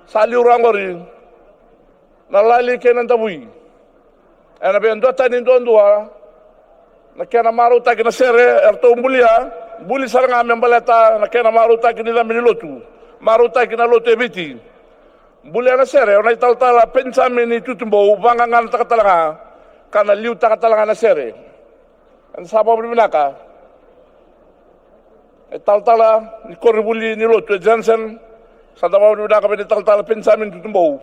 sali urangori na lali kenan tabui ena be ndo tani ndo ndua na kena maru taki na sere erto buli saranga membaleta na kena maru taki ni lamini lotu maru taki na lotu ebiti buli na sere ona italtala pensamini tutumbo vangangan takatalanga kana liu takatalanga na sere an sabo binaka italtala ni koribuli ni lotu Johnson sada ba binaka be italtala pensamin tutumbo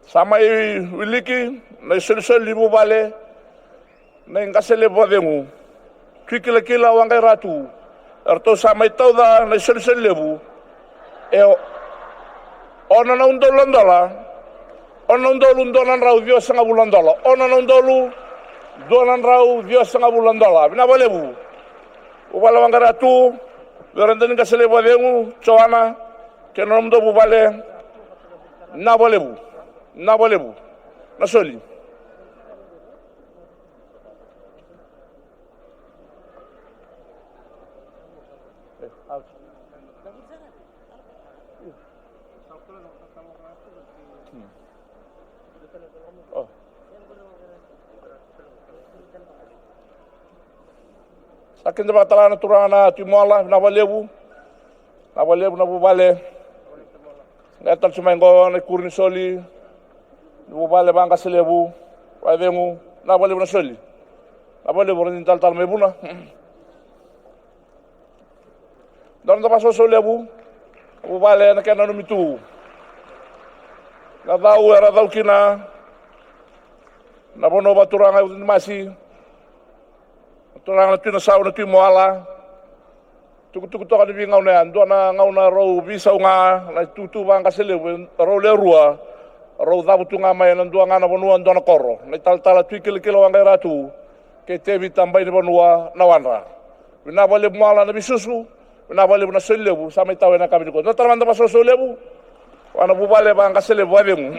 sama wiliki na solution libu bale na ngasele bodengu twikila kila wangai ratu erto sama toda na solution lebu ona na undolondola ona undolu donan rau dio sanga bulondola ona na undolu donan rau dio sanga bulondola bina bolebu ubala wangai ratu berendeni ngasele bodengu choana kenom do bubale na bolebu nasoli sakin de batalana turana timola na balebu na bubale netal sumengo na kurni soli bubale banga selebu wadengu na balebu na soli na balebu rin tal mebuna don da paso solebu bubale na kenano mitu na dau era dau kina na bono baturanga masi turanga tuna sauna tu moala tuku to kan binga na ngauna ro bisa nga na tutu banga selebu ro le rua ro da butunga mai na ndua na bonua ndona koro na tal twikil kilo wanga ratu ke tevi tambai ni bonua na wanra bina bale mala na bisusu bina bale na selebu sama tawe na kabini ko na tarmanda paso selebu wana bubale banga selebu wabemu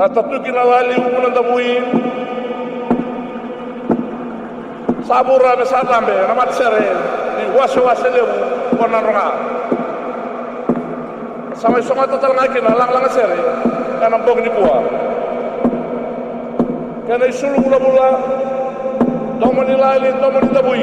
Satu kinalali umunan tabui sabura be satambe na matsere ni waso lebu konan ronga sama songa total ngaki na lang sere kana bog ni kuwa kana isulu bula domoni lali domoni tabui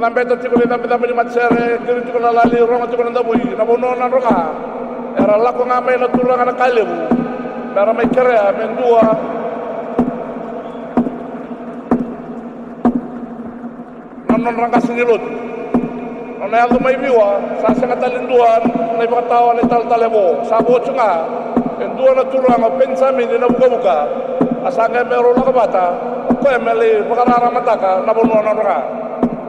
nambe to tiko nambe ni matsere kiri tiko na lali ronga tiko na dabui na bono na roka era la ko ngame na turanga na kalebu dara mai kere mendua non ranga sinilot ona aldo mai biwa sa sanga talinduan na ibatawa ni talebo sabo chunga endua na turanga pensami ni na buka asanga mero la bata ko emeli bakarara mataka na bono na roka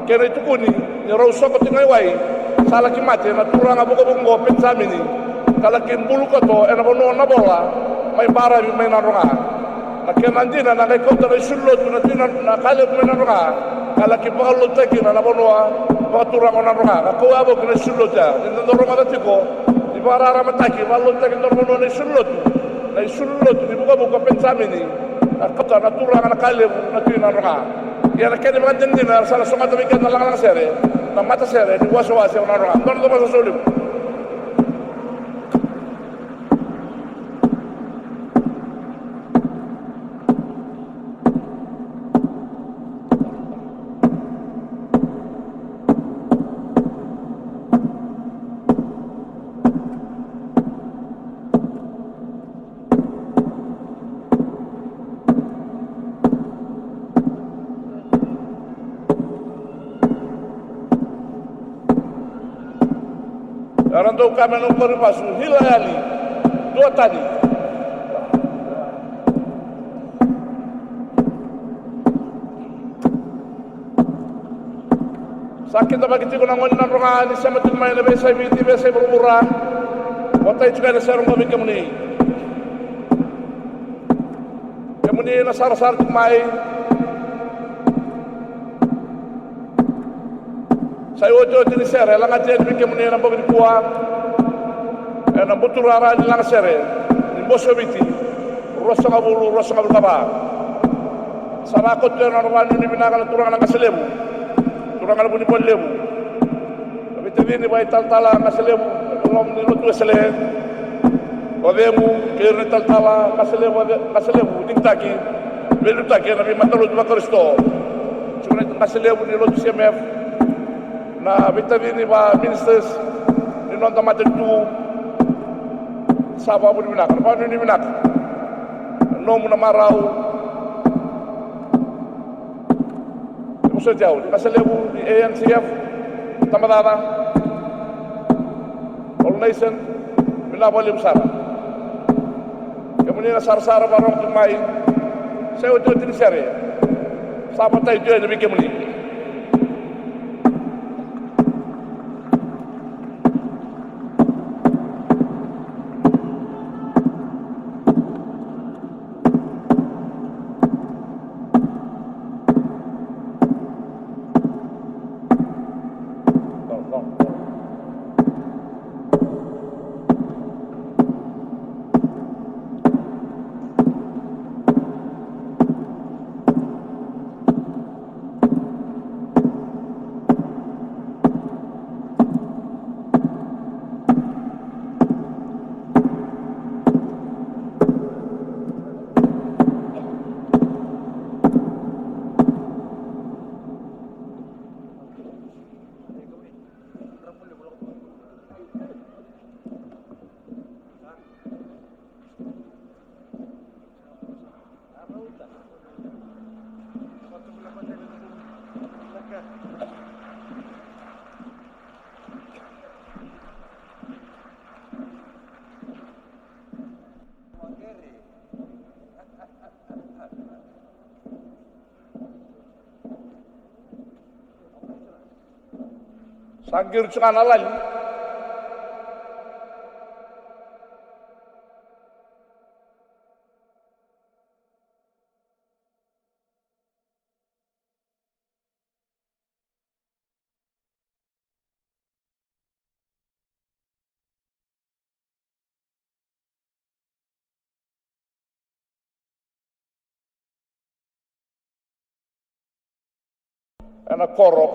kena itu kuni ni rau soko tingai wai sala ki mate na turanga buko pensamini kala ki bulu ko to ena bono na bola mai bara mi mai na ronga na kena ndina na kai kota sullo na tina na kale mai na ronga kala ki balo teki na bono ba turanga na ronga ko abo ki sullo ja ni ndo ronga tiko di bara ra mataki balo teki ndo bono ni sullo ni buko pensamini na kota na turanga na kale na tina ronga ya na kene mga dindina sala songa tabigan na lang sere na mata sere di waso na ronga doon do masasolib Arando kami nung paripasu, hilayali, dua tani. Sakit apa kita guna ngoni nan ronga ni sama tu main lebih saya biti lebih bermurah. Watai juga ada serong kami kemuni. Kemuni na sar tu mai. Saya ojo jenis sere, langat jadi kemuni na bawa di kuah. Na butur ara ni lang sere. Ni boso biti. Rosa ngabulu kaba. Sarakot tu na ronga ni binakal turang lang kaselebu. Turang ala buni pon lebu. Tapi tadi ni bai tal-tala kaselebu, lom ni lutu sele. Odemu kir tal-tala kaselebu dingtaki. Belu taki na matalo tu makristo. Cuma kaselebu ni lutu CMF. Na bitadi ni ba ministers ni non tamate tu. Sapa buni binak, pa ni binak. No muna marau. Musa jauh, kaselebu di ANCF, tamadana, All Nation, binabali besar. Kemudian sar-sar barang tumai, saya udah jadi seri, sama tahu juga lebih kemudian. Sangir cungan alal. Anak korok.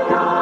Alleluia,